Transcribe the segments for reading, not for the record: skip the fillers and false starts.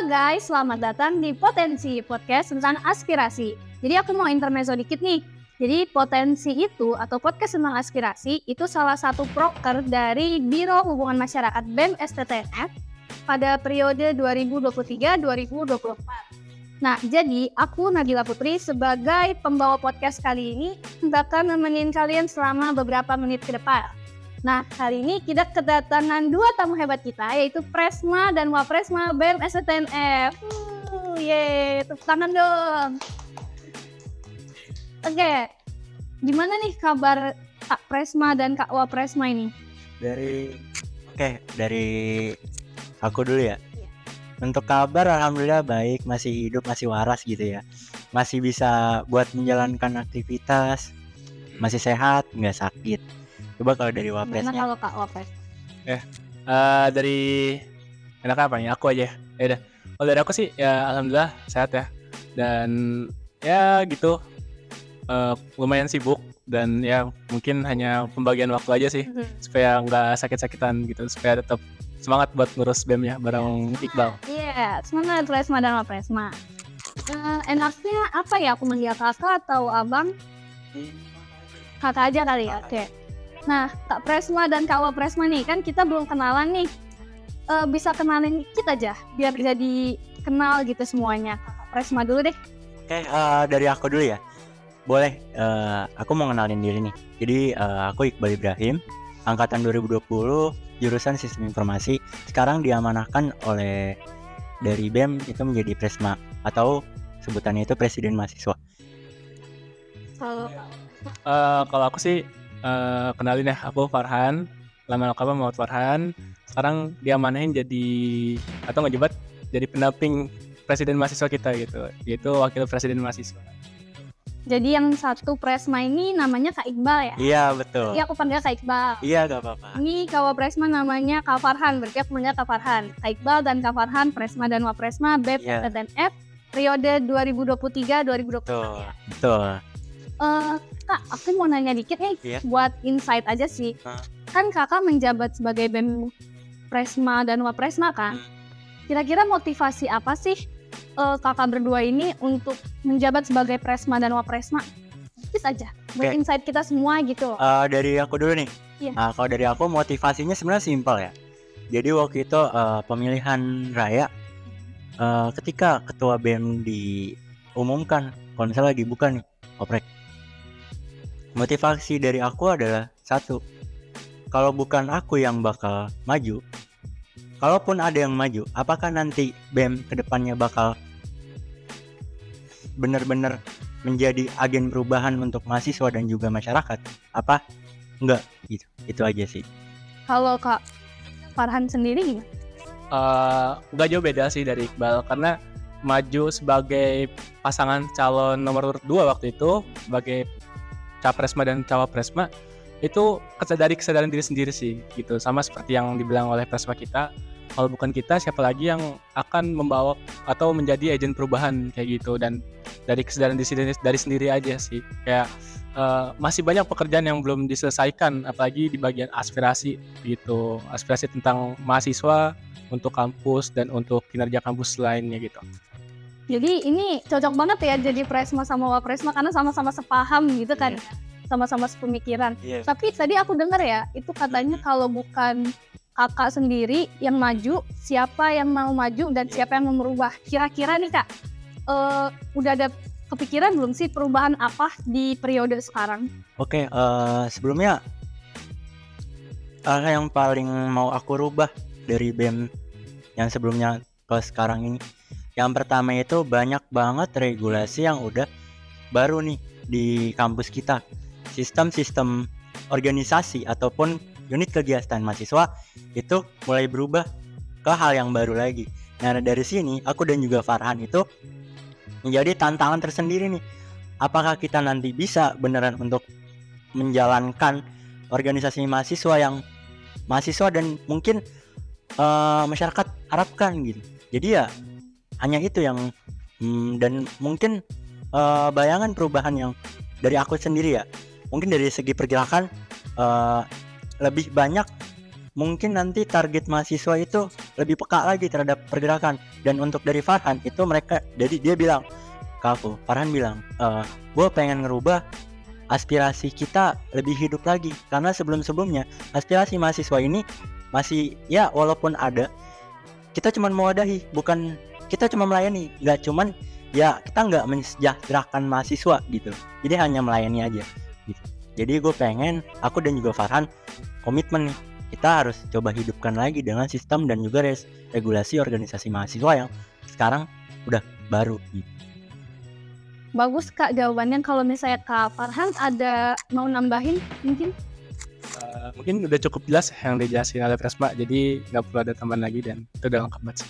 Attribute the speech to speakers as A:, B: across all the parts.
A: guys, selamat datang di Potensi, podcast tentang aspirasi. Jadi aku mau intermezzo dikit nih. Jadi Potensi itu atau podcast tentang aspirasi itu salah satu proker dari Biro Hubungan Masyarakat BEM STTNF pada periode 2023-2024. Nah, jadi aku Nabila Putri sebagai pembawa podcast kali ini bakal nemenin kalian selama beberapa menit ke depan. Nah, kali ini kita kedatangan dua tamu hebat kita, yaitu Presma dan Wapresma BEM STTNF. Yeay, tepuk tangan dong. Oke, gimana nih kabar Kak Presma dan Kak Wapresma ini?
B: Dari aku dulu ya. Untuk kabar alhamdulillah baik, masih hidup, masih waras gitu ya. Masih bisa buat menjalankan aktivitas, masih sehat, nggak sakit. Coba kalau dari Wapresnya.
A: Gimana kalau Kak Wapres?
C: Dari enak apa nih? Aku aja. Ya udah. Kalau dari aku sih ya alhamdulillah sehat ya. Dan ya gitu. Lumayan sibuk dan ya mungkin hanya pembagian waktu aja sih supaya nggak sakit-sakitan gitu, supaya tetap semangat buat ngurus BEM ya bareng Iqbal.
A: Iya, semangat Presma dan Wapresma. Enaknya apa ya, aku manggil kakak atau abang? Kakak aja kali ya, oke. Nah, Kak Presma dan Kak Wapresma nih, kan kita belum kenalan nih. Bisa kenalin dikit aja, biar jadi kenal gitu semuanya. Kak Presma dulu deh.
B: Dari aku dulu ya. Boleh, aku mau kenalin diri nih. Jadi aku Iqbal Ibrahim, angkatan 2020, jurusan Sistem Informasi. Sekarang diamanahkan oleh dari BEM itu menjadi Presma atau sebutannya itu Presiden Mahasiswa.
C: Kalau aku sih kenalin ya, aku Farhan, lama lengkapnya Muhammad Farhan. Sekarang diamanahin jadi atau ngejabat jadi pendamping Presiden Mahasiswa kita gitu, yaitu Wakil Presiden Mahasiswa.
A: Jadi yang satu Presma ini namanya Kak Iqbal ya?
B: Iya betul.
A: Iya, aku panggil Kak Iqbal.
B: Iya gak apa-apa.
A: Ini Kak Wapresma namanya Kak Farhan, berarti aku panggil Kak Farhan. Kak Iqbal dan Kak Farhan, Presma dan Wapresma BEM STTNF periode 2023-2024.
B: Betul.
A: Kak, aku mau nanya dikit nih, buat insight aja sih. Kan kakak menjabat sebagai BEM Presma dan Wapresma kan? Kira-kira motivasi apa sih kakak berdua ini untuk menjabat sebagai Presma dan Wapresma? Bisa aja, buat insight kita semua gitu.
B: Dari aku dulu nih.
A: Iya.
B: Kalau dari aku motivasinya sebenarnya simpel ya. Jadi waktu itu pemilihan raya, ketika ketua BEM diumumkan, kalau misalnya lagi buka nih, oprek. Motivasi dari aku adalah satu, kalau bukan aku yang bakal maju, kalaupun ada yang maju, apakah nanti BEM kedepannya bakal benar-benar menjadi agen perubahan untuk mahasiswa dan juga masyarakat? Apa enggak gitu? Itu aja sih.
A: Kalau Kak Farhan sendiri gimana?
C: Nggak jauh beda sih dari Iqbal, karena maju sebagai pasangan calon nomor 2 waktu itu sebagai Capresma dan Cawapresma itu kesadaran diri sendiri sih gitu, sama seperti yang dibilang oleh Presma kita. Kalau bukan kita, siapa lagi yang akan membawa atau menjadi agen perubahan kayak gitu. Dan dari kesadaran dari sendiri aja sih, kayak masih banyak pekerjaan yang belum diselesaikan, apalagi di bagian aspirasi gitu, aspirasi tentang mahasiswa untuk kampus dan untuk kinerja kampus lainnya gitu.
A: Jadi ini cocok banget ya jadi Presma sama Wapresma karena sama-sama sepaham gitu kan, sama-sama sepemikiran. Tapi tadi aku dengar ya, itu katanya kalau bukan kakak sendiri yang maju, siapa yang mau maju dan siapa yang mau merubah. Kira-kira nih Kak, udah ada kepikiran belum sih perubahan apa di periode sekarang?
B: Sebelumnya yang paling mau aku rubah dari BEM yang sebelumnya ke sekarang ini, yang pertama itu banyak banget regulasi yang udah baru nih di kampus kita. Sistem organisasi ataupun unit kegiatan mahasiswa itu mulai berubah ke hal yang baru lagi. Nah, dari sini aku dan juga Farhan itu menjadi tantangan tersendiri nih. Apakah kita nanti bisa beneran untuk menjalankan organisasi mahasiswa yang mahasiswa dan mungkin masyarakat harapkan gitu. Jadi ya hanya itu yang dan mungkin bayangan perubahan yang dari aku sendiri ya, mungkin dari segi pergerakan lebih banyak, mungkin nanti target mahasiswa itu lebih peka lagi terhadap pergerakan. Dan untuk dari Farhan itu mereka, jadi dia bilang ke aku, Farhan bilang, gue pengen ngerubah aspirasi kita lebih hidup lagi, karena sebelum-sebelumnya aspirasi mahasiswa ini masih ya walaupun ada, kita cuma mewadahi, bukan kita cuma melayani, nggak cuman ya kita nggak mensejahterakan mahasiswa gitu, jadi hanya melayani aja gitu. Jadi gue pengen, aku dan juga Farhan komitmen nih, kita harus coba hidupkan lagi dengan sistem dan juga regulasi organisasi mahasiswa yang sekarang udah baru gitu.
A: Bagus Kak jawabannya. Kalau misalnya Kak Farhan ada mau nambahin mungkin?
C: Mungkin udah cukup jelas yang dijelasin oleh Presma, jadi nggak perlu ada tambahan lagi dan itu udah lengkap banget sih.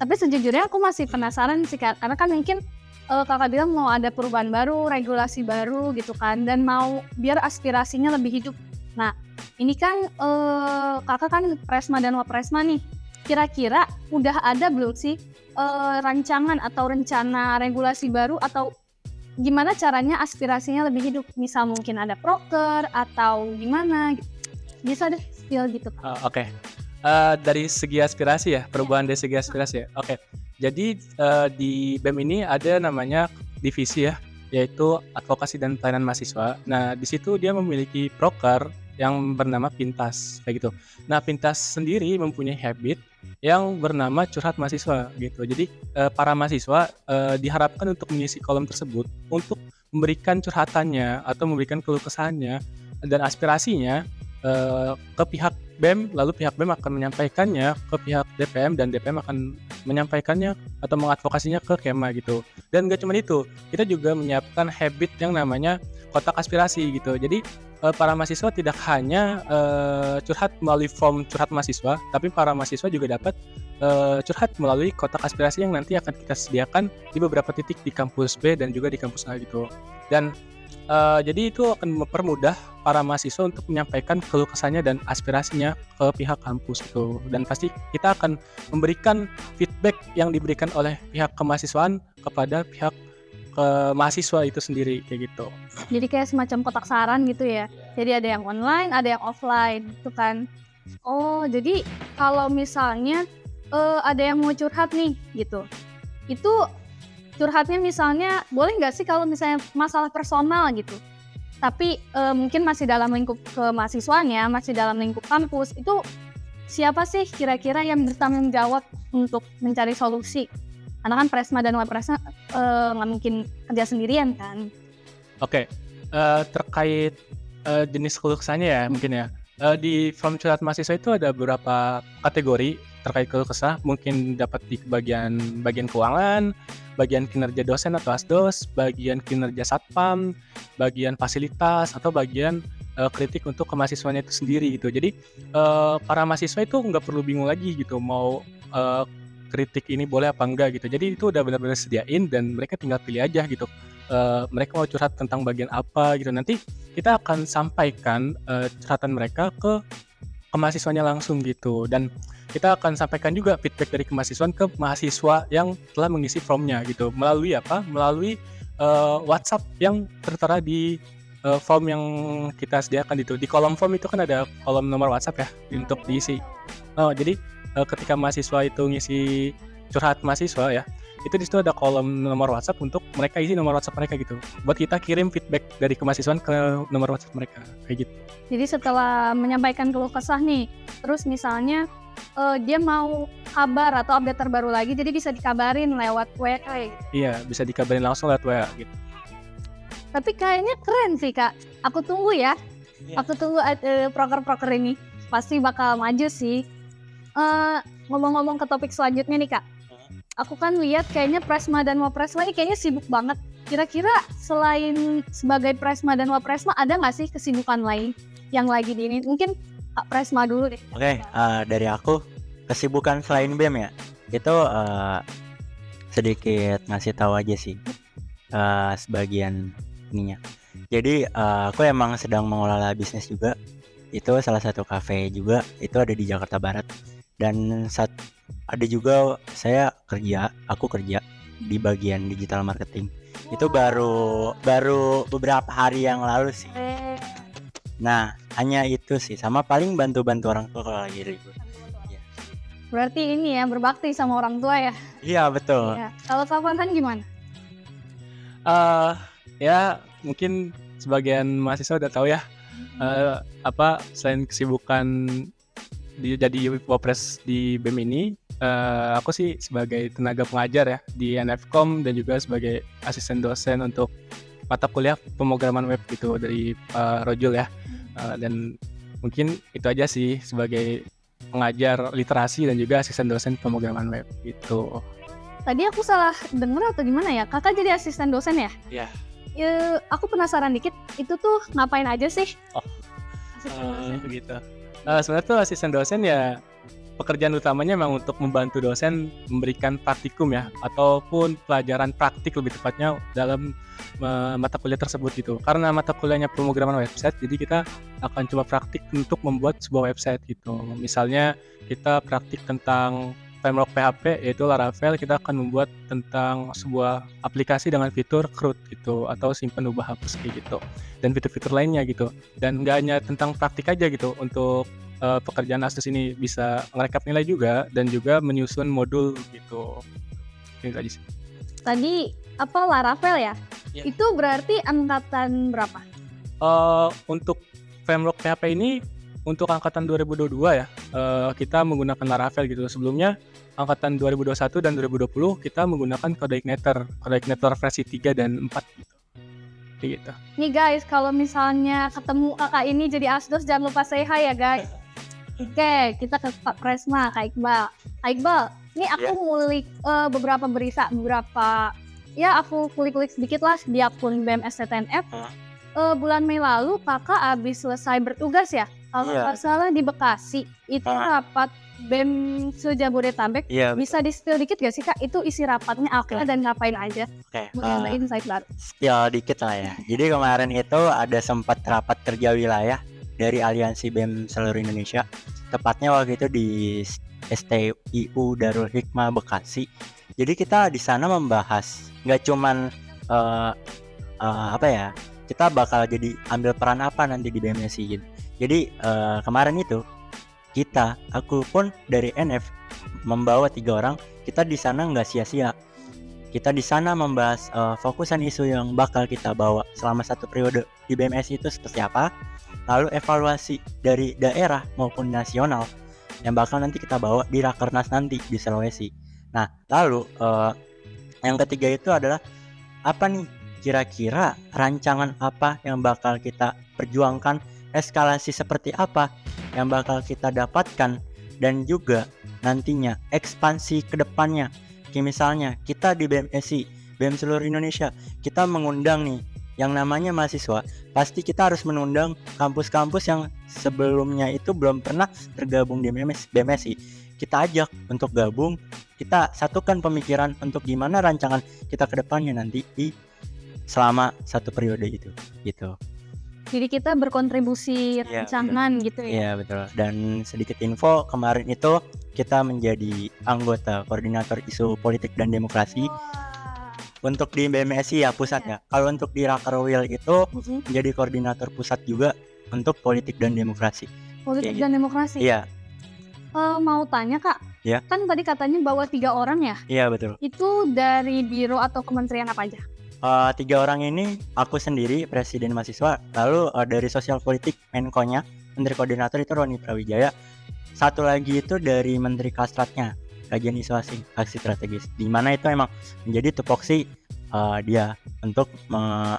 A: Tapi sejujurnya aku masih penasaran sih Kak, karena kan mungkin Kakak bilang mau ada perubahan baru, regulasi baru gitu kan, dan mau biar aspirasinya lebih hidup. Nah ini kan Kakak kan Presma dan Wapresma nih, kira-kira udah ada belum sih rancangan atau rencana regulasi baru, atau gimana caranya aspirasinya lebih hidup? Misal mungkin ada proker atau gimana gitu. Bisa deh spill gitu.
C: Oke. Dari segi aspirasi ya, perubahan dari segi aspirasi ya. Oke. Jadi di BEM ini ada namanya divisi ya, yaitu advokasi dan pelayanan mahasiswa. Nah, di situ dia memiliki proker yang bernama Pintas kayak gitu. Nah, Pintas sendiri mempunyai habit yang bernama curhat mahasiswa gitu. Jadi para mahasiswa diharapkan untuk mengisi kolom tersebut untuk memberikan curhatannya atau memberikan keluh kesahnya dan aspirasinya ke pihak BEM, lalu pihak BEM akan menyampaikannya ke pihak DPM dan DPM akan menyampaikannya atau mengadvokasinya ke Kema gitu. Dan gak cuma itu, kita juga menyiapkan habit yang namanya kotak aspirasi gitu. Jadi para mahasiswa tidak hanya curhat melalui form curhat mahasiswa, tapi para mahasiswa juga dapat curhat melalui kotak aspirasi yang nanti akan kita sediakan di beberapa titik di kampus B dan juga di kampus A gitu. Dan jadi itu akan mempermudah para mahasiswa untuk menyampaikan keluh kesahnya dan aspirasinya ke pihak kampus gitu. Dan pasti kita akan memberikan feedback yang diberikan oleh pihak kemahasiswaan kepada pihak ke mahasiswa itu sendiri kayak gitu.
A: Jadi kayak semacam kotak saran gitu ya. Jadi ada yang online, ada yang offline gitu kan. Oh, jadi kalau misalnya ada yang mau curhat nih gitu. Itu curhatnya misalnya boleh nggak sih kalau misalnya masalah personal gitu. Tapi mungkin masih dalam lingkup kemahasiswanya, masih dalam lingkup kampus. Itu siapa sih kira-kira yang bertanggung jawab untuk mencari solusi? Karena kan Presma dan Wapresma nggak mungkin kerja sendirian kan.
C: Oke, terkait jenis keluh kesahnya ya mungkin ya. Di form curhat mahasiswa itu ada beberapa kategori terkait keluh kesah, mungkin dapat di bagian keuangan, bagian kinerja dosen atau asdos, bagian kinerja satpam, bagian fasilitas, atau bagian kritik untuk kemahasiswanya itu sendiri gitu. Jadi para mahasiswa itu nggak perlu bingung lagi gitu mau kritik ini boleh apa enggak gitu. Jadi itu udah benar-benar sediain dan mereka tinggal pilih aja gitu. Mereka mau curhat tentang bagian apa gitu. Nanti kita akan sampaikan curhatan mereka ke kemahasiswanya langsung gitu. Dan kita akan sampaikan juga feedback dari kemahasiswaan ke mahasiswa yang telah mengisi formnya gitu. Melalui apa? Melalui WhatsApp yang tertera di form yang kita sediakan itu. Di kolom form itu kan ada kolom nomor WhatsApp ya untuk diisi. Jadi ketika mahasiswa itu ngisi curhat mahasiswa ya, itu di situ ada kolom nomor WhatsApp untuk mereka isi nomor WhatsApp mereka gitu. Buat kita kirim feedback dari kemahasiswaan ke nomor WhatsApp mereka kayak gitu.
A: Jadi setelah menyampaikan keluh kesah nih, terus misalnya dia mau kabar atau update terbaru lagi, jadi bisa dikabarin lewat WA gitu.
C: Iya, bisa dikabarin langsung lewat WA gitu.
A: Tapi kayaknya keren sih Kak. Aku tunggu ya. Aku tunggu proker-proker ini. Pasti bakal maju sih. Ngomong-ngomong ke topik selanjutnya nih Kak. Aku kan lihat kayaknya Presma dan Wapresma ini kayaknya sibuk banget. Kira-kira selain sebagai Presma dan Wapresma ada nggak sih kesibukan lain yang lagi di ini? Mungkin Kak Presma dulu deh.
B: Oke, dari aku kesibukan selain BEM ya, itu sedikit ngasih tahu aja sih sebagian ininya. Jadi aku emang sedang mengelola bisnis juga. Itu salah satu kafe juga, itu ada di Jakarta Barat. Dan ada juga aku kerja di bagian digital marketing. Itu baru beberapa hari yang lalu sih. Nah, hanya itu sih, sama paling bantu-bantu orang tua kalau lagi ribut. Ya.
A: Berarti ini ya berbakti sama orang tua ya.
B: Iya betul.
A: Ya. Kalau Kak Farhan gimana?
C: Ya mungkin sebagian mahasiswa udah tahu ya, selain kesibukan jadi Wapres di BEM ini, aku sih sebagai tenaga pengajar ya di NFCOM dan juga sebagai asisten dosen untuk mata kuliah pemrograman web gitu dari Rojul ya. Dan mungkin itu aja sih sebagai pengajar literasi dan juga asisten dosen pemrograman web gitu.
A: Tadi aku salah denger atau gimana ya? Kakak jadi asisten dosen ya?
C: Iya.
A: Aku penasaran dikit, itu tuh ngapain aja sih?
C: Oh.
A: Asisten dosen.
C: Gitu. Sebenarnya tuh asisten dosen ya pekerjaan utamanya memang untuk membantu dosen memberikan praktikum ya, ataupun pelajaran praktik lebih tepatnya dalam mata kuliah tersebut gitu. Karena mata kuliahnya pemrograman website, jadi kita akan coba praktik untuk membuat sebuah website gitu. Misalnya kita praktik tentang framework PHP yaitu Laravel, kita akan membuat tentang sebuah aplikasi dengan fitur CRUD gitu, atau simpan ubah hapus kayak gitu, dan fitur-fitur lainnya gitu. Dan nggak hanya tentang praktik aja gitu, untuk pekerjaan ASUS ini bisa ngerekap nilai juga dan juga menyusun modul gitu. Itu aja sih.
A: Tadi apa Laravel ya?
C: Ya.
A: Itu berarti angkatan berapa?
C: Untuk framework PHP ini untuk angkatan 2022 ya, kita menggunakan Laravel gitu. Sebelumnya angkatan 2021 dan 2020 kita menggunakan Codeigniter versi 3 dan 4 gitu. Gitu.
A: Nih guys, kalau misalnya ketemu kakak ini jadi asdos jangan lupa say hi ya guys. Oke, kita ke Pak Presma, Kak Iqbal. Kak Iqbal, ini aku ngulik beberapa berita, aku kulik-kulik sedikit lah di akun BEM STTNF. Bulan Mei lalu kakak habis selesai bertugas ya, kalau nggak salah di Bekasi. Itu rapat BEM se-Jabodetabek. Bisa di-spill dikit gak sih Kak, itu isi rapatnya apa dan ngapain aja? Mau insight baru.
B: Spill dikit lah ya. Jadi kemarin itu ada sempat rapat kerja wilayah dari Aliansi BEM seluruh Indonesia. Tepatnya waktu itu di STIU Darul Hikmah Bekasi. Jadi kita di sana membahas nggak cuman kita bakal jadi ambil peran apa nanti di BMSI gitu. Jadi kemarin itu aku pun dari NF membawa 3 orang. Kita di sana nggak sia-sia. Kita di sana membahas fokusan isu yang bakal kita bawa selama 1 periode di BMSI itu seperti apa. Lalu evaluasi dari daerah maupun nasional yang bakal nanti kita bawa di Rakernas nanti di Sulawesi. Nah, lalu yang ketiga itu adalah apa nih kira-kira rancangan apa yang bakal kita perjuangkan, eskalasi seperti apa yang bakal kita dapatkan, dan juga nantinya ekspansi ke depannya. Kayak misalnya kita di BMSI, BEM seluruh Indonesia, kita mengundang nih yang namanya mahasiswa. Pasti kita harus mengundang kampus-kampus yang sebelumnya itu belum pernah tergabung di BMSI. Kita ajak untuk gabung, kita satukan pemikiran untuk gimana rancangan kita ke depannya nanti di selama 1 periode itu gitu.
A: Jadi kita berkontribusi rancangan gitu ya.
B: Iya betul. Dan sedikit info, kemarin itu kita menjadi anggota koordinator isu politik dan demokrasi untuk di BMSI ya pusatnya. Kalau untuk di Rakerwil itu menjadi koordinator pusat juga untuk politik dan demokrasi.
A: Politik dan demokrasi.
B: Iya.
A: Mau tanya Kak, kan tadi katanya bawa 3 orang ya?
B: Iya betul.
A: Itu dari biro atau kementerian apa aja?
B: 3 orang ini aku sendiri presiden mahasiswa, lalu dari sosial politik Menko-nya, menteri koordinator itu Roni Prawijaya. 1 lagi itu dari menteri Kastratnya, kajian isu asing aksi strategis, di mana itu emang menjadi tupoksi dia untuk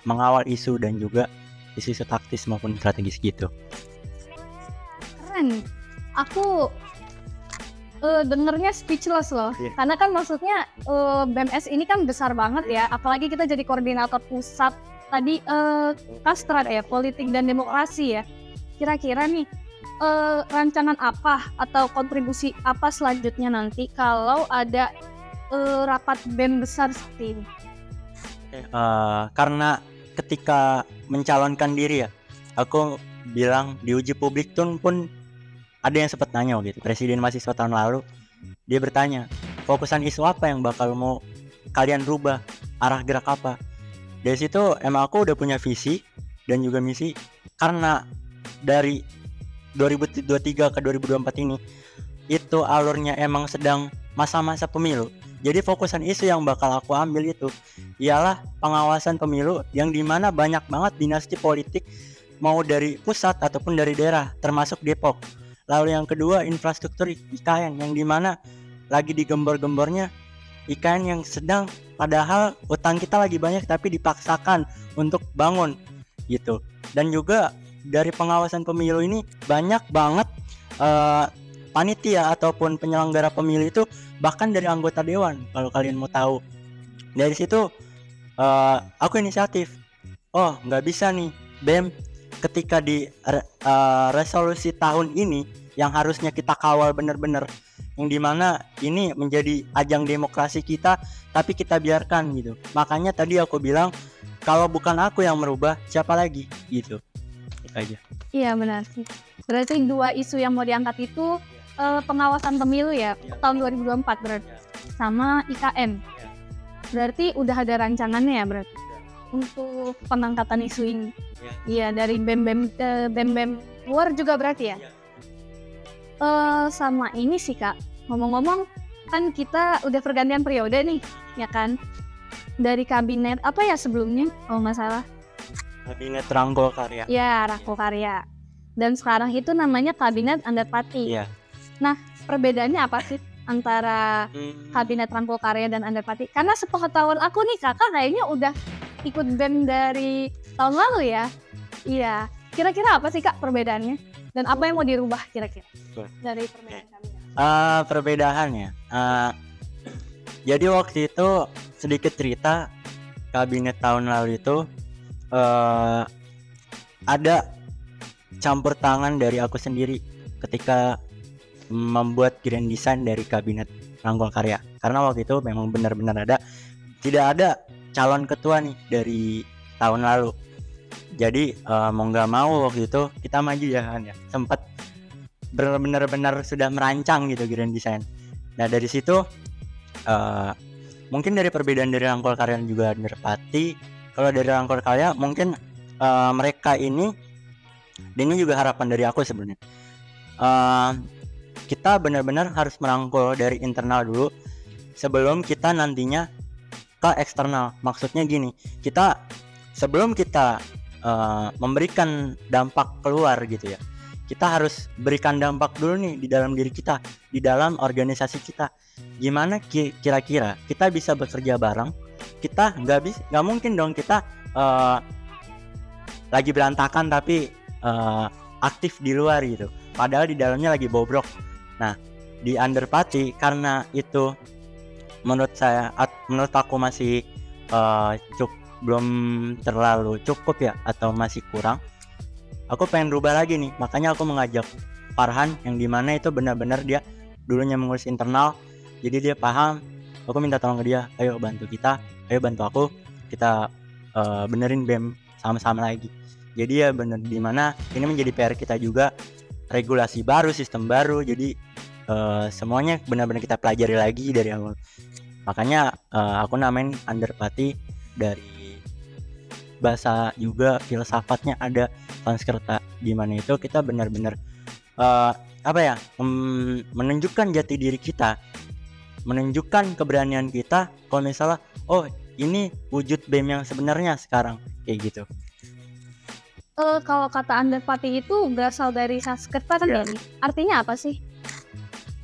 B: mengawal isu dan juga isu-isu taktis maupun strategis gitu.
A: Keren. Aku dengernya speechless loh. Karena kan maksudnya BMS ini kan besar banget ya, apalagi kita jadi koordinator pusat tadi Kastrat ya, politik dan demokrasi ya. Kira-kira nih rancangan apa atau kontribusi apa selanjutnya nanti kalau ada rapat BEM besar seperti ini?
B: Karena ketika mencalonkan diri ya, aku bilang di uji publik pun ada yang sempat nanya gitu, presiden mahasiswa tahun lalu dia bertanya, fokusan isu apa yang bakal mau kalian rubah, arah gerak apa. Dari situ emang aku udah punya visi dan juga misi, karena dari 2023 ke 2024 ini itu itu alurnya emang sedang masa-masa pemilu, jadi fokusan isu yang bakal aku ambil itu ialah pengawasan pemilu yang dimana banyak banget dinasti politik mau dari pusat ataupun dari daerah termasuk Depok. Lalu yang kedua infrastruktur IKN yang dimana lagi digembor-gembornya IKN yang sedang padahal utang kita lagi banyak tapi dipaksakan untuk bangun gitu. Dan juga dari pengawasan pemilu ini banyak banget panitia ataupun penyelenggara pemilu itu bahkan dari anggota dewan kalau kalian mau tahu. Dari situ aku inisiatif, oh nggak bisa nih BEM ketika di resolusi tahun ini yang harusnya kita kawal bener-bener, yang dimana ini menjadi ajang demokrasi kita tapi kita biarkan gitu. Makanya tadi aku bilang kalau bukan aku yang merubah siapa lagi gitu. Itu aja.
A: Iya benar sih. Berarti 2 isu yang mau diangkat itu pengawasan pemilu ya, tahun 2024 berarti, sama IKN. Berarti udah ada rancangannya ya berarti untuk pengangkatan isu ini. Iya, dari BEM ke BEM luar juga berarti ya. Sama ini sih Kak, ngomong-ngomong kan kita udah pergantian periode nih, ya kan? Dari kabinet apa ya sebelumnya kalau nggak salah?
B: Kabinet Rangkul Karya.
A: Ya, Rangkul Karya. Dan sekarang itu namanya Kabinet Anderpati.
B: Iya.
A: Nah, perbedaannya apa sih antara Kabinet Rangkul Karya dan Anderpati? Karena sepengetahuan aku nih kakak kayaknya udah ikut BEM dari tahun lalu ya. Iya. Kira-kira apa sih Kak perbedaannya? Dan apa yang mau dirubah kira-kira dari perbedaan kabinet?
B: Perbedaannya. Jadi waktu itu sedikit cerita kabinet tahun lalu itu ada campur tangan dari aku sendiri ketika membuat grand design dari kabinet Rangkul Karya. Karena waktu itu memang benar-benar tidak ada calon ketua nih dari tahun lalu. Jadi mau nggak mau waktu itu kita maju ya kan ya. Sempat benar-benar sudah merancang gitu grand design. Nah dari situ mungkin dari perbedaan dari Rangkul Karya dan juga Anderpati. Kalau dari Rangkul Karya mungkin mereka ini juga harapan dari aku sebenarnya. Kita benar-benar harus merangkul dari internal dulu sebelum kita nantinya ke eksternal. Maksudnya gini, kita sebelum kita memberikan dampak keluar gitu ya, kita harus berikan dampak dulu nih di dalam diri kita, di dalam organisasi kita. Gimana kira-kira kita bisa bekerja bareng? Kita nggak mungkin dong kita lagi berantakan tapi aktif di luar gitu, padahal di dalamnya lagi bobrok. Nah di Anderpati karena itu menurut aku masih belum terlalu cukup ya, atau masih kurang. Aku pengen rubah lagi nih, makanya aku mengajak Farhan yang dimana itu benar-benar dia dulunya mengurus internal, jadi dia paham. Aku minta tolong ke dia, ayo bantu kita, ayo bantu aku, kita benerin BEM sama-sama lagi. Jadi ya bener dimana ini menjadi PR kita juga, regulasi baru, sistem baru, jadi semuanya benar-benar kita pelajari lagi dari awal. Makanya aku namain Anderpati, dari bahasa juga filsafatnya ada Sanskerta, dimana itu kita benar-benar menunjukkan jati diri kita, menunjukkan keberanian kita kalau misalnya oh ini wujud BEM yang sebenarnya sekarang kayak gitu.
A: Kalau kata Anderpati itu berasal dari Sanskerta kan ya? Artinya apa sih?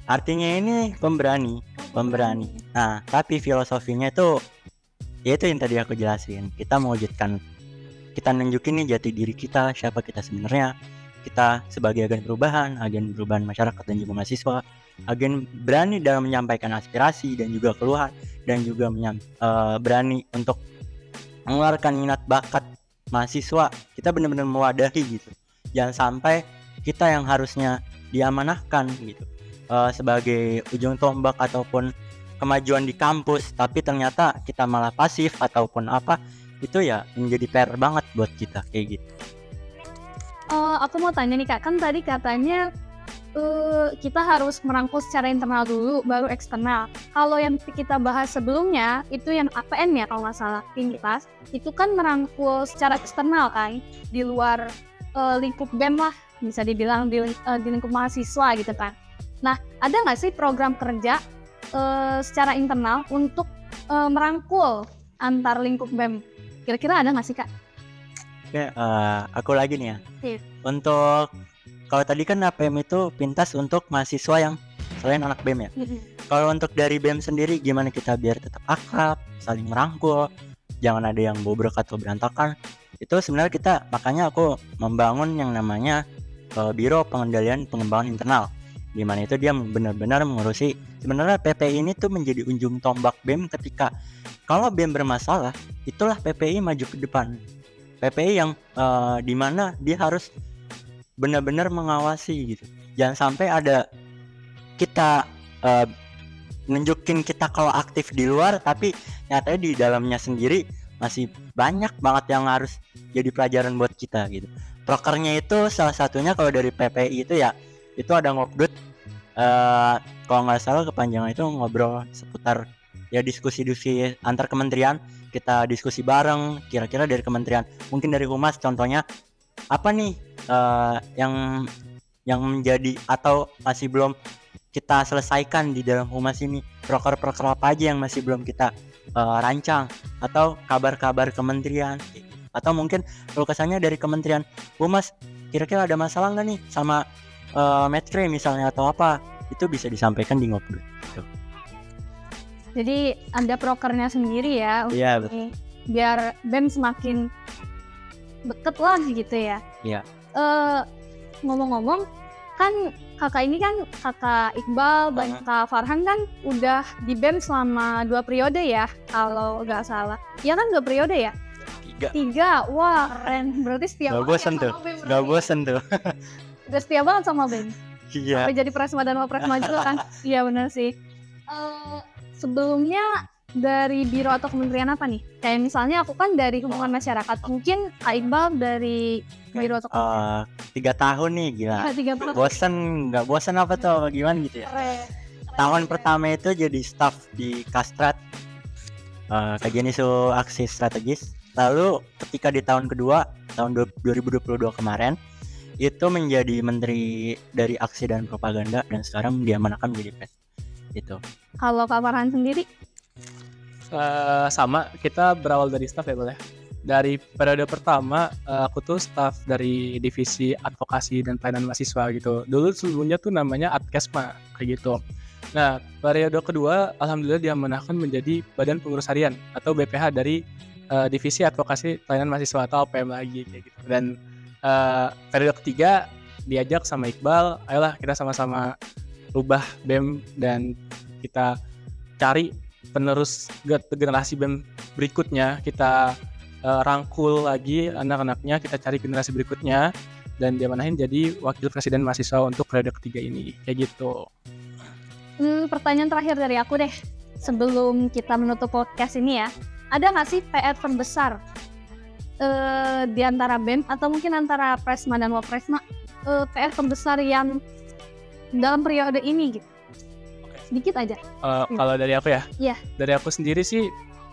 B: Artinya ini pemberani. Nah, tapi filosofinya itu ya itu yang tadi aku jelasin. Kita mewujudkan, kita nunjukin nih jati diri kita, siapa kita sebenarnya. Kita sebagai agen perubahan masyarakat dan juga mahasiswa, agen berani dalam menyampaikan aspirasi dan juga keluhan, dan juga berani untuk mengeluarkan minat bakat mahasiswa. Kita benar-benar mewadahi gitu. Jangan sampai kita yang harusnya diamanahkan gitu sebagai ujung tombak ataupun kemajuan di kampus, tapi ternyata kita malah pasif ataupun apa, itu ya menjadi PR banget buat kita kayak gitu.
A: Aku mau tanya nih Kak, kan tadi katanya kita harus merangkul secara internal dulu baru eksternal. Kalau yang kita bahas sebelumnya itu yang APN ya kalau nggak salah, Pintas, itu kan merangkul secara eksternal kan, di luar lingkup BEM lah, bisa dibilang di lingkup mahasiswa gitu kan. Nah, ada nggak sih program kerja secara internal untuk merangkul antar lingkup BEM? Kira-kira ada nggak sih, Kak?
B: Oke, aku lagi nih ya.
A: Iya.
B: Untuk kalau tadi kan APM itu pintas untuk mahasiswa yang selain anak BEM ya. Kalau untuk dari BEM sendiri gimana kita biar tetap akrab, saling merangkul, jangan ada yang bobrok atau berantakan. Itu sebenarnya makanya aku membangun yang namanya Biro Pengendalian Pengembangan Internal, di mana itu dia benar-benar mengurusi. Sebenarnya PPI ini tuh menjadi ujung tombak BEM ketika kalau BEM bermasalah, itulah PPI maju ke depan. PPI yang di mana dia harus benar-benar mengawasi gitu. Jangan sampai ada kita nunjukin kita kalau aktif di luar, tapi nyatanya di dalamnya sendiri masih banyak banget yang harus jadi pelajaran buat kita gitu. Prokernya itu salah satunya kalau dari PPI itu ya, itu ada ngobdut. Kalau nggak salah kepanjangan itu ngobrol seputar ya diskusi-diskusi antar kementerian. Kita diskusi bareng, kira-kira dari kementerian, mungkin dari Humas contohnya apa nih yang menjadi atau masih belum kita selesaikan di dalam Humas ini, proker-proker apa aja yang masih belum kita rancang, atau kabar-kabar kementerian, atau mungkin kalau kesannya dari kementerian Humas kira-kira ada masalah nggak nih sama Medcre misalnya atau apa, itu bisa disampaikan di ngobrol gitu.
A: Jadi ada prokernya sendiri ya.
B: Iya, betul.
A: Biar BEM semakin deket lah gitu ya.
B: Iya.
A: Ngomong-ngomong, kan kakak ini kan kakak Iqbal dan kak Farhan kan udah di BEM selama 2 periode ya, kalau nggak salah. Iya kan 2 periode ya? 3. Wah, keren. Berarti setia
B: Gak
A: banget
B: bosen
A: ya
B: tuh.
A: sama BEM.
B: Gak bosen tuh.
A: Udah setia banget sama BEM.
B: Iya.
A: Sampai jadi Presma dan Wapresma juga kan. Iya benar sih. Sebelumnya dari biro atau kementerian apa nih? Kayak misalnya aku kan dari hubungan masyarakat, mungkin Kak Iqbal dari biro atau
B: 3 tahun nih, gila.
A: 3 tahun.
B: Bosen, nggak bosen apa tuh, gimana gitu ya? Tahun pertama itu jadi staff di Kastrat, kajian isu aksi strategis. Lalu ketika di tahun kedua, tahun 2022 kemarin, itu menjadi menteri dari aksi dan propaganda, dan sekarang diamanahkan menjadi pres. Gitu.
A: Kalau Kak Farhan sendiri?
C: Sama, kita berawal dari staff ya boleh. Dari periode pertama aku tuh staff dari divisi advokasi dan pelayanan mahasiswa gitu. Dulu sebelumnya tuh namanya Adkesma kayak gitu. Nah, periode kedua alhamdulillah diamanahkan menjadi Badan Pengurus Harian atau BPH dari divisi advokasi pelayanan mahasiswa atau APM lagi kayak gitu. Dan periode ketiga diajak sama Iqbal, ayolah kita sama-sama rubah BEM dan kita cari penerus generasi BEM berikutnya, kita rangkul lagi anak-anaknya, kita cari generasi berikutnya dan diamanahin jadi wakil presiden mahasiswa untuk periode ketiga ini kayak gitu.
A: Pertanyaan terakhir dari aku deh sebelum kita menutup podcast ini ya, ada nggak sih PR terbesar di antara BEM atau mungkin antara Presma dan Wapresma, PR terbesar yang dalam periode ini gitu? Sedikit aja.
C: Kalau dari aku ya,
A: Iya.
C: Dari aku sendiri sih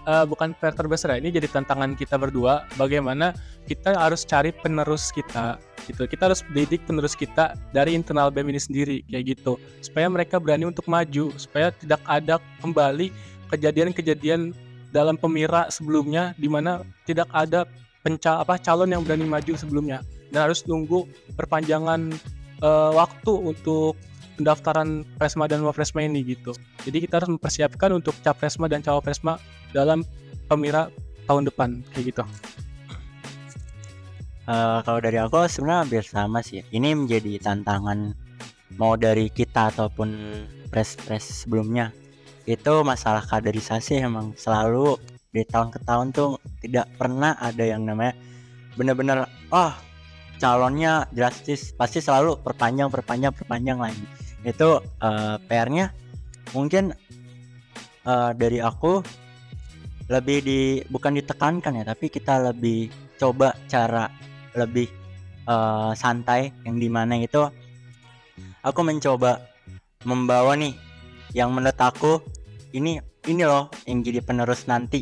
C: bukan PR terbesar ya, ini jadi tantangan kita berdua. Bagaimana kita harus cari penerus kita, gitu. Kita harus didik penerus kita dari internal BEM ini sendiri, kayak gitu. Supaya mereka berani untuk maju, supaya tidak ada kembali kejadian-kejadian dalam pemira sebelumnya, di mana tidak ada calon yang berani maju sebelumnya, dan harus nunggu perpanjangan waktu untuk pendaftaran Presma dan Wapresma ini gitu. Jadi kita harus mempersiapkan untuk Capresma dan Cawapresma dalam pemira tahun depan kayak gitu.
B: Kalau dari aku sebenarnya hampir sama sih. Ini menjadi tantangan mau dari kita ataupun pres sebelumnya. Itu masalah kaderisasi emang selalu dari tahun ke tahun tuh tidak pernah ada yang namanya benar-benar calonnya drastis, pasti selalu perpanjang lagi. Itu PR-nya mungkin dari aku lebih bukan ditekankan ya, tapi kita lebih coba cara lebih santai, yang dimana itu aku mencoba membawa nih yang menurut aku ini loh yang jadi penerus nanti.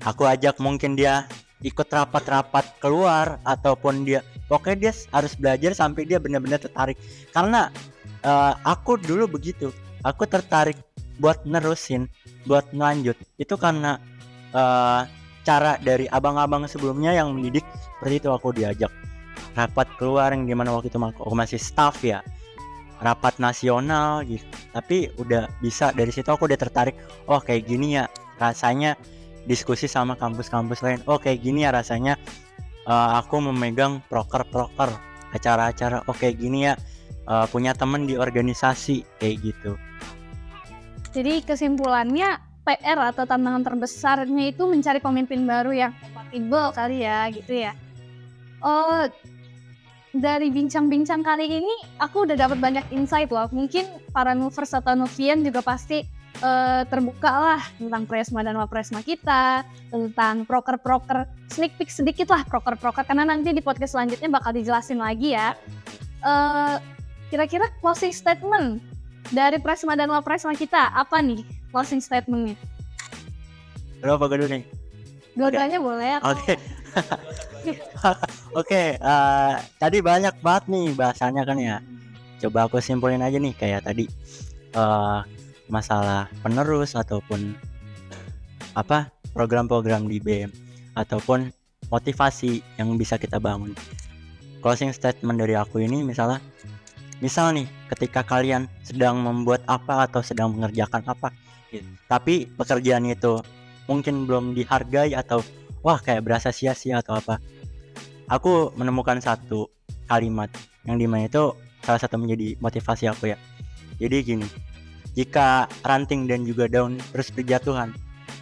B: Aku ajak mungkin dia ikut rapat-rapat keluar, ataupun dia pokoknya dia harus belajar sampai dia benar-benar tertarik. Karena aku dulu begitu. Aku tertarik buat nerusin, buat ngelanjut. Itu karena cara dari abang-abang sebelumnya yang mendidik. Seperti itu aku diajak rapat keluar yang dimana waktu itu aku masih staff ya, rapat nasional gitu. Tapi udah bisa dari situ aku udah tertarik. Oh kayak gini ya rasanya diskusi sama kampus-kampus lain. Oh kayak gini ya rasanya aku memegang proker acara-acara. Oh kayak gini ya punya temen di organisasi kayak gitu.
A: Jadi kesimpulannya PR atau tantangan terbesarnya itu mencari pemimpin baru yang kompatibel kali ya gitu ya. Oh, dari bincang-bincang kali ini aku udah dapat banyak insight loh. Mungkin para Nuvers atau Nuvian juga pasti terbuka lah tentang Presma dan Wapresma kita, tentang proker-proker, sneak peek sedikit lah proker-proker karena nanti di podcast selanjutnya bakal dijelasin lagi ya. Kira-kira closing statement dari Presma dan Wapresma kita apa nih closing statementnya?
B: Lo apa dulu nih?
A: Dua-duanya boleh atau?
B: Oke. Oke, tadi banyak banget nih bahasanya kan ya. Coba aku simpulin aja nih kayak tadi masalah penerus ataupun apa program-program di BEM ataupun motivasi yang bisa kita bangun. Closing statement dari aku ini misal nih ketika kalian sedang membuat apa atau sedang mengerjakan apa gitu, tapi pekerjaan itu mungkin belum dihargai atau wah kayak berasa sia-sia atau apa, aku menemukan satu kalimat yang dimana itu salah satu menjadi motivasi aku ya. Jadi gini, jika ranting dan juga daun terus berjatuhan,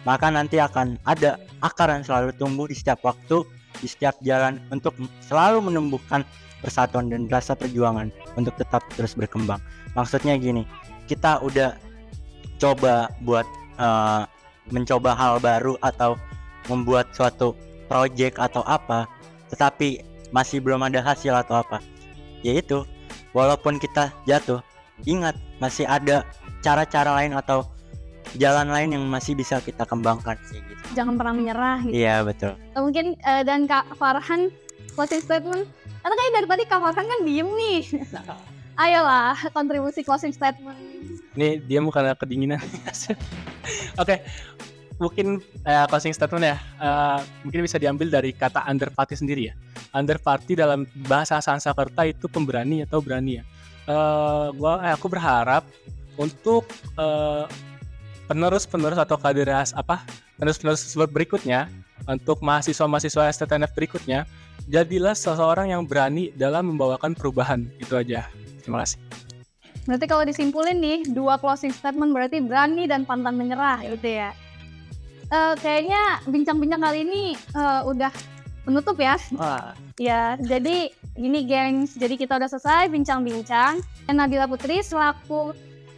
B: maka nanti akan ada akar yang selalu tumbuh di setiap waktu, di setiap jalan untuk selalu menumbuhkan persatuan dan rasa perjuangan untuk tetap terus berkembang. Maksudnya gini, kita udah coba buat mencoba hal baru atau membuat suatu project atau apa, tetapi masih belum ada hasil atau apa, yaitu walaupun kita jatuh, ingat masih ada cara-cara lain atau jalan lain yang masih bisa kita kembangkan gitu.
A: Jangan pernah menyerah gitu.
B: Iya betul.
A: Mungkin dan Kak Farhan closing statement. Karena kayak dari tadi Kak Farhan kan diem nih. Ayolah kontribusi closing statement.
C: Ini dia bukan kedinginan. Oke, mungkin closing statement ya. Mungkin bisa diambil dari kata underparty sendiri ya. Underparty dalam bahasa Sanskerta itu pemberani atau berani ya. Aku berharap untuk penerus atau penerus berikutnya, untuk mahasiswa STTNF berikutnya, jadilah seseorang yang berani dalam membawakan perubahan. Itu aja. Terima kasih.
A: Berarti kalau disimpulin nih, 2 closing statement berarti berani dan pantang menyerah gitu ya. Kayaknya bincang-bincang kali ini udah menutup ya.
B: Wah.
A: Ya, jadi ini gengs, jadi kita udah selesai bincang-bincang. Dan Nabila Putri selaku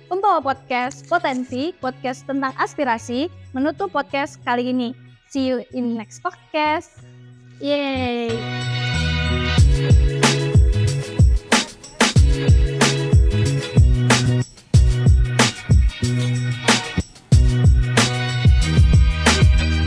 A: pembawa podcast Potensi, podcast tentang aspirasi, menutup podcast kali ini. See you in next podcast. Yeay.